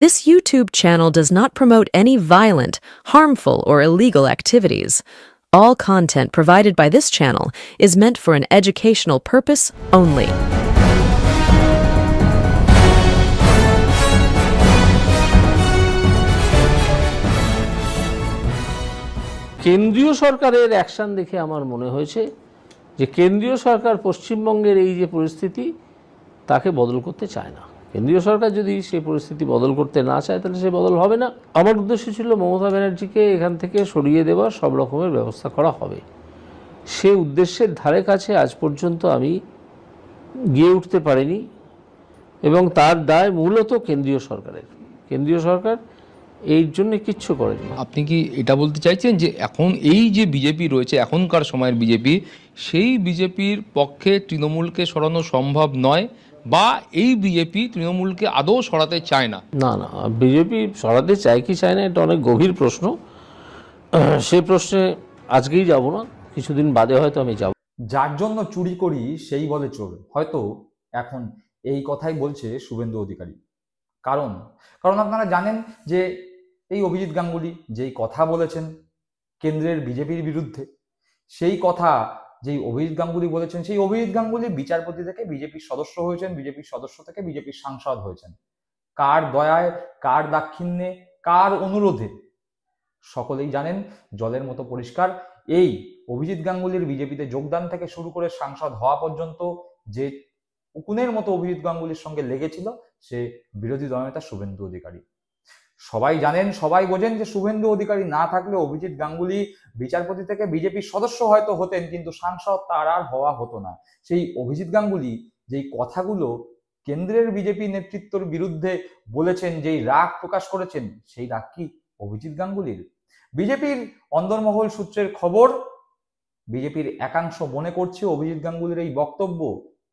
This YouTube channel does not promote any violent, harmful, or illegal activities. All content provided by this channel is meant for an educational purpose only. কেন্দ্রীয় সরকারের action দেখে আমার মনে হয়েছে যে কেন্দ্রীয় সরকার পশ্চিমবঙ্গের এই যে পরিস্থিতি তাকে বদল করতে চায় না। কেন্দ্রীয় সরকার যদি সেই পরিস্থিতি বদল করতে না চায় তাহলে সে বদল হবে না। আমার উদ্দেশ্য ছিল মমতা ব্যানার্জিকে এখান থেকে সরিয়ে দেওয়ার সব রকমের ব্যবস্থা করা হবে। সে উদ্দেশ্যের ধারে কাছে আজ পর্যন্ত আমি গিয়ে উঠতে পারিনি এবং তার দায় মূলত কেন্দ্রীয় সরকারের। কেন্দ্রীয় সরকার এই জন্য কিচ্ছু করেনি। আপনি কি এটা বলতে চাইছেন যে এখন এই যে বিজেপি রয়েছে এখনকার সময়ের বিজেপি, সেই বিজেপির পক্ষে তৃণমূলকে সরানো সম্ভব নয়, বা এই বিজেপি তৃণমূলকে আদৌ সরাতে চায় না? না না, বিজেপি সরাতে চায় কি চায় না এটা অনেক গভীর প্রশ্ন। সে প্রশ্নে আজকেই যাব না, কিছুদিন বাদে হয়তো আমি যাব। যার জন্য চুরি করি সেই বলে চোর, হয়তো এখন এই কথাই বলছে শুভেন্দু অধিকারী। কারণ আপনারা জানেন যে এই অভিজিৎ গাঙ্গুলি যেই কথা বলেছেন কেন্দ্রের বিজেপির বিরুদ্ধে, সেই কথা যেই অভিজিৎ গাঙ্গুলি বলেছেন, সেই অভিজিৎ গাঙ্গুলি বিচারপতি থেকে বিজেপির সদস্য হয়েছেন, বিজেপির সদস্য থেকে বিজেপির সাংসদ হয়েছেন। কার দয়ায়, কার দাক্ষিণ্যে, কার অনুরোধে? সকলেই জানেন, জলের মতো পরিষ্কার। এই অভিজিৎ গাঙ্গুলির বিজেপিতে যোগদান থেকে শুরু করে সাংসদ হওয়া পর্যন্ত যে উকুনের মতো অভিজিৎ গাঙ্গুলির সঙ্গে লেগেছিল সে বিরোধী দলনেতা শুভেন্দু অধিকারী। সবাই জানেন, সবাই বোঝেন যে শুভেন্দু অধিকারী না থাকলে অভিজিৎ গাঙ্গুলি বিচারপতি থেকে বিজেপির সদস্য হয়তো হতেন, কিন্তু সাংসদ তার আর হওয়া হতো না। সেই অভিজিৎ গাঙ্গুলি যেই কথাগুলো কেন্দ্রের বিজেপি নেতৃত্বের বিরুদ্ধে বলেছেন, যেই রাগ প্রকাশ করেছেন, সেই রাগ কি অভিজিৎ গাঙ্গুলির? বিজেপির অন্দরমহল সূত্রের খবর, বিজেপির একাংশ মনে করছে অভিজিৎ গাঙ্গুলির এই বক্তব্য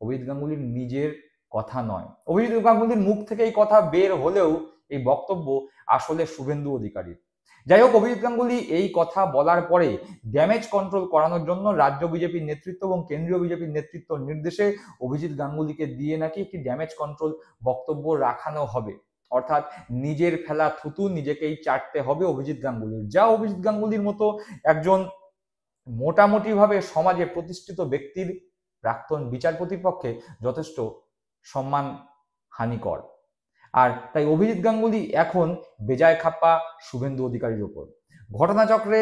অভিজিৎ গাঙ্গুলির নিজের কথা নয়। অভিজিৎ গাঙ্গুলির মুখ থেকে এই কথা বের হলেও এই বক্তব্য আসলে শুভেন্দু অধিকারীর। যাই হোক, অভিজিৎ গাঙ্গুলি এই কথা বলার পরে ড্যামেজ কন্ট্রোল করানোর জন্য রাজ্য বিজেপির নেতৃত্ব এবং কেন্দ্রীয় বিজেপির নেতৃত্ব নির্দেশে অভিজিৎ গাঙ্গুলিকে দিয়ে নাকি একটি ড্যামেজ কন্ট্রোল বক্তব্য রাখানো হবে। অর্থাৎ নিজের ফেলা থুতু নিজেকেই চাটতে হবে অভিজিৎ গাঙ্গুলির। যা অভিজিৎ গাঙ্গুলির মতো একজন মোটামুটি ভাবে সমাজে প্রতিষ্ঠিত ব্যক্তির প্রাক্তন বিচারপতির পক্ষে যথেষ্ট সম্মান হানিকর। আর তাই অভিজিৎ গাঙ্গুলি এখন বেজায় খাপ্পা শুভেন্দু অধিকারীর ওপর। ঘটনাচক্রে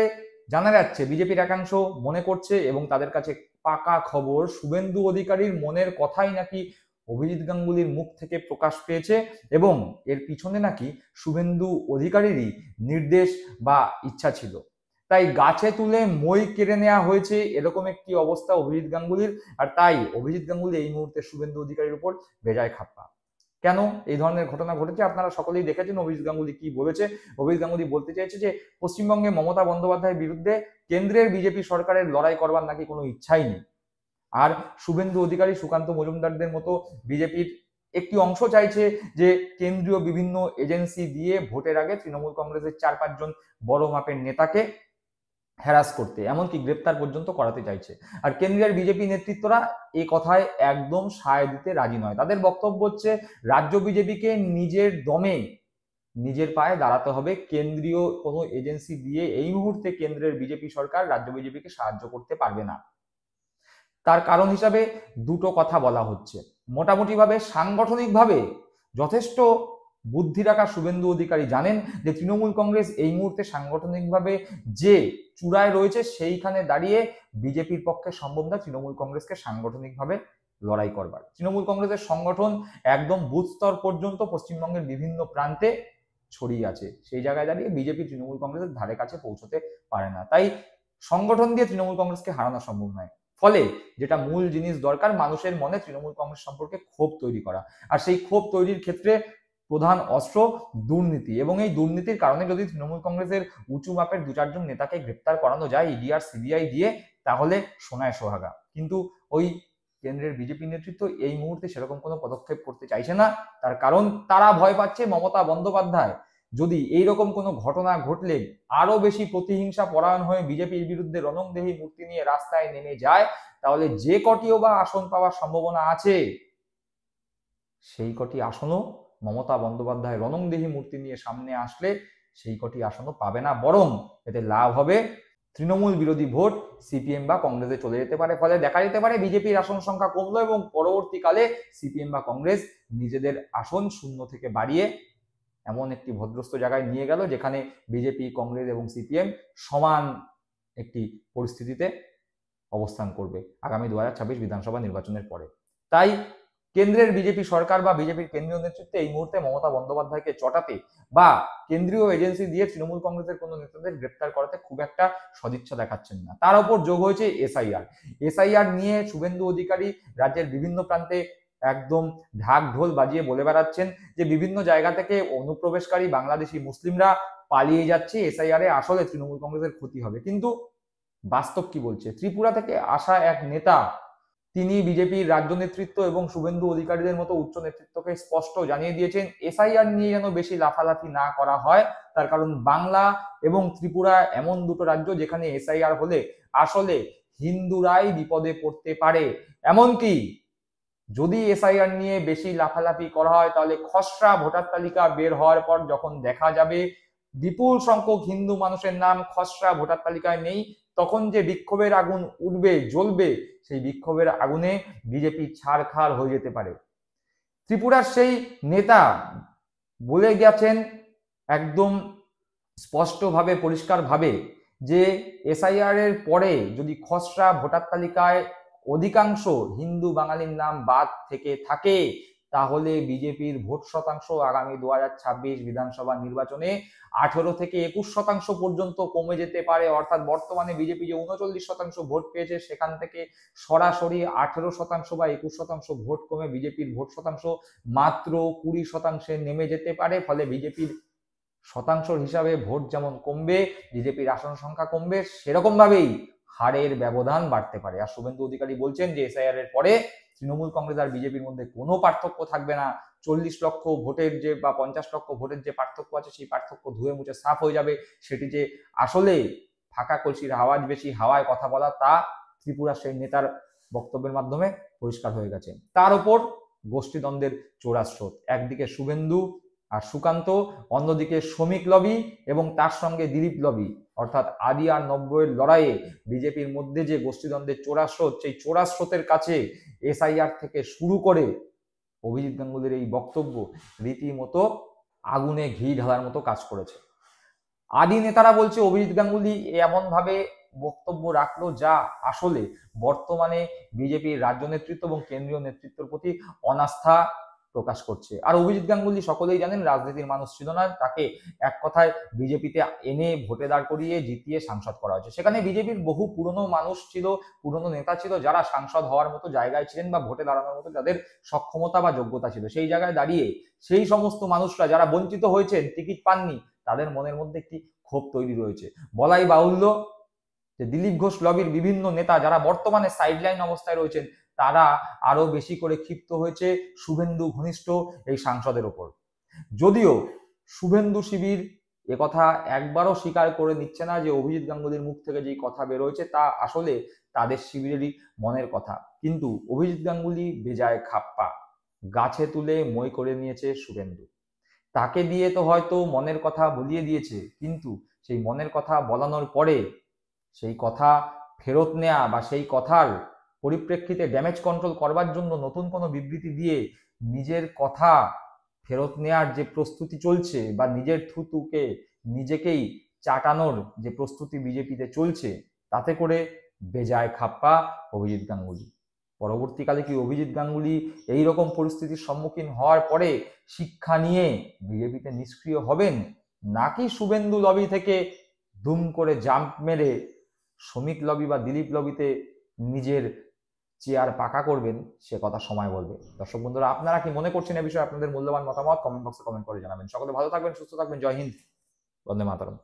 জানা যাচ্ছে বিজেপির একাংশ মনে করছে এবং তাদের কাছে পাকা খবর, শুভেন্দু অধিকারীর মনের কথাই নাকি অভিজিৎ গাঙ্গুলির মুখ থেকে প্রকাশ পেয়েছে এবং এর পিছনে নাকি শুভেন্দু অধিকারীরই নির্দেশ বা ইচ্ছা ছিল। তাই গাছে তুলে মই কেড়ে নেওয়া হয়েছে, এরকম একটি অবস্থা অভিজিৎ গাঙ্গুলির। আর তাই অভিজিৎ গাঙ্গুলি এই মুহূর্তে শুভেন্দু অধিকারীর উপর বেজায় খাপ্পা। কেন এই ধরনের ঘটনা ঘটেছে আপনারা সকলেই দেখেছেন। অভিজিৎ গাঙ্গুলি কি বলেছে? অভিজিৎ গাঙ্গুলি বলতে চাইছে যে পশ্চিমবঙ্গে মমতা বন্দ্যোপাধ্যায়ের বিরুদ্ধে কেন্দ্রের বিজেপি সরকারের লড়াই করবার নাকি কোনো ইচ্ছাই নেই। আর শুভেন্দু অধিকারী, সুকান্ত মজুমদারদের মতো বিজেপির একটি অংশ চাইছে যে কেন্দ্রীয় বিভিন্ন এজেন্সি দিয়ে ভোটের আগে তৃণমূল কংগ্রেসের 4-5 জন বড় মাপের নেতাকে হ্যারাস করতে, এমনকি গ্রেপ্তার পর্যন্ত করাতে চাইছে। আর কেন্দ্রের বিজেপি নেতৃত্বরা এই কথায় একদম সায় দিতে রাজি নয়। তাদের বক্তব্য হচ্ছে রাজ্য বিজেপিকে নিজের দমে নিজের পায়ে দাঁড়াতে হবে। কেন্দ্রীয় কোনো এজেন্সি দিয়ে এই মুহূর্তে কেন্দ্রের বিজেপি সরকার রাজ্য বিজেপিকে সাহায্য করতে পারবে না। তার কারণ হিসাবে দুটো কথা বলা হচ্ছে। মোটামুটি ভাবে সাংগঠনিকভাবে যথেষ্ট বুদ্ধি রাখা শুভেন্দু অধিকারী জানেন যে তৃণমূল কংগ্রেস এই মুহূর্তে সাংগঠনিকভাবে যে চূড়ায় রয়েছে সেইখানে দাঁড়িয়ে বিজেপির পক্ষে সম্ভব না তৃণমূল কংগ্রেসকে সাংগঠনিকভাবে লড়াই করবার। তৃণমূল কংগ্রেসের সংগঠন একদম বুথ স্তর পর্যন্ত পশ্চিমবঙ্গের বিভিন্ন প্রান্তে ছড়িয়ে আছে। সেই জায়গায় দাঁড়িয়ে বিজেপি তৃণমূল কংগ্রেসের ধারে কাছে পৌঁছতে পারে না। তাই সংগঠন দিয়ে তৃণমূল কংগ্রেসকে হারানো সম্ভব নয়। ফলে যেটা মূল জিনিস দরকার, মানুষের মনে তৃণমূল কংগ্রেস সম্পর্কে ক্ষোভ তৈরি করা। আর সেই ক্ষোভ তৈরির ক্ষেত্রে প্রধান অস্ত্র দুর্নীতি, এবং এই দুর্নীতির কারণে যদি তৃণমূল কংগ্রেসের উঁচু মাপের 2-4 জন নেতাকে গ্রেপ্তার করানো যায় ইডি আর সিবিআই দিয়ে, তাহলে সোনায় সোহাগা। কিন্তু ওই কেন্দ্রের বিজেপি নেতৃত্ব এই মুহূর্তে সেরকম কোনো পদক্ষেপ করতে চাইছে না। তার কারণ তারা ভয় পাচ্ছে মমতা বন্দ্যোপাধ্যায় যদি এইরকম কোনো ঘটনা ঘটলে আরো বেশি প্রতিহিংসা পরায়ণ হয়ে বিজেপির বিরুদ্ধে রণংদেহী মূর্তি নিয়ে রাস্তায় নেমে যায়, তাহলে যে কটিও বা আসন পাওয়ার সম্ভাবনা আছে সেই কটি আসনও মমতা বন্দ্যোপাধ্যায় রণংদেহী মূর্তি নিয়ে সামনে আসলে সেই কটি আসনও পাবে না, বরং এতে লাভ হবে তৃণমূল বিরোধী ভোট সিপিএম বা কংগ্রেসে চলে যেতে পারে। ফলে দেখা যেতে পারে বিজেপির আসন সংখ্যা কমলো এবং পরবর্তীকালে সিপিএম বা কংগ্রেস নিজেদের আসন 0 থেকে বাড়িয়ে এমন একটি ভদ্রস্থ জায়গায় নিয়ে গেল যেখানে বিজেপি, কংগ্রেস এবং সিপিএম সমান একটি পরিস্থিতিতে অবস্থান করবে আগামী 2026 বিধানসভা নির্বাচনের পরে। তাই কেন্দ্রের বিজেপি সরকার বা বিজেপির কেন্দ্রীয় নেতৃত্বে এই মুহূর্তে মমতা বন্দ্যোপাধ্যায়কে চটাতে বা কেন্দ্রীয় এজেন্সি দিয়ে তৃণমূল কংগ্রেসের কোনো নেতাদের গ্রেপ্তার করাতে খুব একটা সদিচ্ছা দেখাচ্ছেন না। তার উপর যোগ হয়েছে এসআইআর নিয়ে শুভেন্দু অধিকারী রাজ্যের বিভিন্ন প্রান্তে একদম ঢাক ঢোল বাজিয়ে বলে বেড়াচ্ছেন যে বিভিন্ন জায়গা থেকে অনুপ্রবেশকারী বাংলাদেশি মুসলিমরা পালিয়ে যাচ্ছে, এসআইআরে আসলে তৃণমূল কংগ্রেসের ক্ষতি হবে। কিন্তু বাস্তব কি বলছে? ত্রিপুরা থেকে আসা এক নেতা, তিনি বিজেপির রাজ্য নেতৃত্ব এবং শুভেন্দু অধিকারীদের মতো উচ্চ নেতৃত্বকে স্পষ্ট জানিয়ে দিয়েছেন এসআইআর নিয়ে যেন বেশি লাফালাফি না করা হয়। তার কারণ বাংলা এবং ত্রিপুরা এমন দুটো রাজ্য যেখানে এসআইআর হলে আসলে হিন্দুরাই বিপদে পড়তে পারে। এমনকি যদি এসআইআর নিয়ে বেশি লাফালাফি করা হয় তাহলে খসড়া ভোটার তালিকা বের হওয়ার পর যখন দেখা যাবে বিপুল সংখ্যক হিন্দু মানুষের নাম খসড়া ভোটার তালিকায় নেই, তখন যে বিক্ষোভের আগুন উঠবে, জ্বলবে, সেই বিক্ষোভের আগুনে বিজেপি ছারখার হয়ে যেতে পারে। ত্রিপুরার সেই নেতা বলে গেছেন একদম স্পষ্টভাবে, পরিষ্কারভাবে যে এসআইআর এর পরে যদি খসড়া ভোটার তালিকায় অধিকাংশ হিন্দু বাঙালির নাম বাদ থেকে থাকে তাহলে বিজেপির ভোট শতাংশ আগামী 2026 বিধানসভা নির্বাচনে 18 থেকে 21% পর্যন্ত কমে যেতে পারে। অর্থাৎ বর্তমানে বিজেপি যে 39% ভোট পেয়েছে সেখান থেকে সরাসরি 18% বা 21% ভোট কমে বিজেপির ভোট শতাংশ মাত্র 20% নেমে যেতে পারে। ফলে বিজেপির শতাংশের হিসাবে ভোট যেমন কমবে, বিজেপির আসন সংখ্যা কমবে, সেরকম ভাবেই হারের ব্যবধান বাড়তে পারে। আর শুভেন্দু অধিকারী বলছেন যে এসআইআর এর পরে তৃণমূল কংগ্রেস আর বিজেপির মধ্যে কোনো পার্থক্য থাকবে না। 40 লক্ষ ভোটের যে বা 50 লক্ষ ভোটের যে পার্থক্য আছে সেই পার্থক্য ধুয়ে মুছে সাফ হয়ে যাবে। সেটি যে আসলে ফাঁকা কলসির আওয়াজ বেশি, হাওয়ায় কথা বলা, তা ত্রিপুরা সেই নেতার বক্তব্যের মাধ্যমে পরিষ্কার হয়ে গেছে। তার উপর গোষ্ঠীদ্বন্দ্বের চোরা স্রোত, একদিকে শুভেন্দু আর সুকান্ত, অন্যদিকে শ্রমিক লবি এবং তার সঙ্গে দিলীপ লবি, অর্থাৎ আদি আর নব্বইয়ের লড়াইয়ে বিজেপির মধ্যে যে গোষ্ঠীদ্বন্দ্বের চোরা স্রোত, সেই চোরা স্রোতের কাছে এসআইআর থেকে শুরু করে অভিজিৎ গাঙ্গুলির এই বক্তব্য রীতিমতো আগুনে ঘি ঢালার মতো কাজ করেছে। আদি নেতারা বলছে অভিজিৎ গাঙ্গুলি এমন ভাবে বক্তব্য রাখলো যা আসলে বর্তমানে বিজেপির রাজ্য নেতৃত্ব এবং কেন্দ্রীয় নেতৃত্বের প্রতি অনাস্থা প্রকাশ করছে। আর অভিজিৎ গাঙ্গুলি সকলেই জানেন রাজনীতির মানুষ ছিল না, তাকে এক কথায় বিজেপিতে এনে ভোটে দাঁড় করিয়ে জিতিয়ে সাংসদ করা হয়েছে। সেখানে বিজেপির বহু পুরনো মানুষ ছিল, পুরনো নেতা ছিল যারা সাংসদ হওয়ার মতো জায়গায় ছিলেন বা ভোটে দাঁড়ানোর মতো যাদের সক্ষমতা বা যোগ্যতা ছিল। সেই জায়গায় দাঁড়িয়ে সেই সমস্ত মানুষরা যারা বঞ্চিত হয়েছেন, টিকিট পাননি, তাদের মনের মধ্যে একটি ক্ষোভ তৈরি রয়েছে। বলাই বাহুল্য যে দিলীপ ঘোষ লবির বিভিন্ন নেতা যারা বর্তমানে সাইডলাইন অবস্থায় রয়েছেন তারা আরো বেশি করে ক্ষিপ্ত হয়েছে শুভেন্দু ঘনিষ্ঠ এই সাংসদের ওপর। যদিও শুভেন্দু শিবির একথা একবারও স্বীকার করে নিচ্ছে না যে অভিজিৎ গাঙ্গুলির মুখ থেকে যেই কথা বেরোয়েছে তা আসলে তাদের শিবিরেরই মনের কথা। কিন্তু অভিজিৎ গাঙ্গুলি বেজায় খাপ্পা, গাছে তুলে মই করে নিয়েছে শুভেন্দু। তাকে দিয়ে তো হয়তো মনের কথা বলিয়ে দিয়েছে, কিন্তু সেই মনের কথা বলানোর পরে সেই কথা ফেরত নেওয়া বা সেই কথার পরিপ্রেক্ষিতে ড্যামেজ কন্ট্রোল করবার জন্য নতুন কোনো বিবৃতি দিয়ে নিজের কথা ফেরত নেওয়ার যে প্রস্তুতি চলছে বা নিজের থুতুকে নিজেকেই চাটানোর যে প্রস্তুতি বিজেপিতে চলছে, তাতে করে বেজায় খাপ্পা অভিজিৎ গাঙ্গুলি। পরবর্তীকালে কি অভিজিৎ গাঙ্গুলি এইরকম পরিস্থিতির সম্মুখীন হওয়ার পরে শিক্ষা নিয়ে বিজেপিতে নিষ্ক্রিয় হবেন, নাকি শুভেন্দু লবি থেকে দুম করে জাম্প মেরে শ্রমিক লবি বা দিলীপ লবিতে নিজের চেয়ার পাকা করবেন, সে কথা সময় বলবে। দর্শক বন্ধুরা, আপনারা কি মনে করছেন এ বিষয়ে আপনাদের মূল্যবান মতামত কমেন্ট বক্সে কমেন্ট করে জানাবেন। সকলে ভালো থাকবেন, সুস্থ থাকবেন। জয় হিন্দ, বন্দে মাতরম।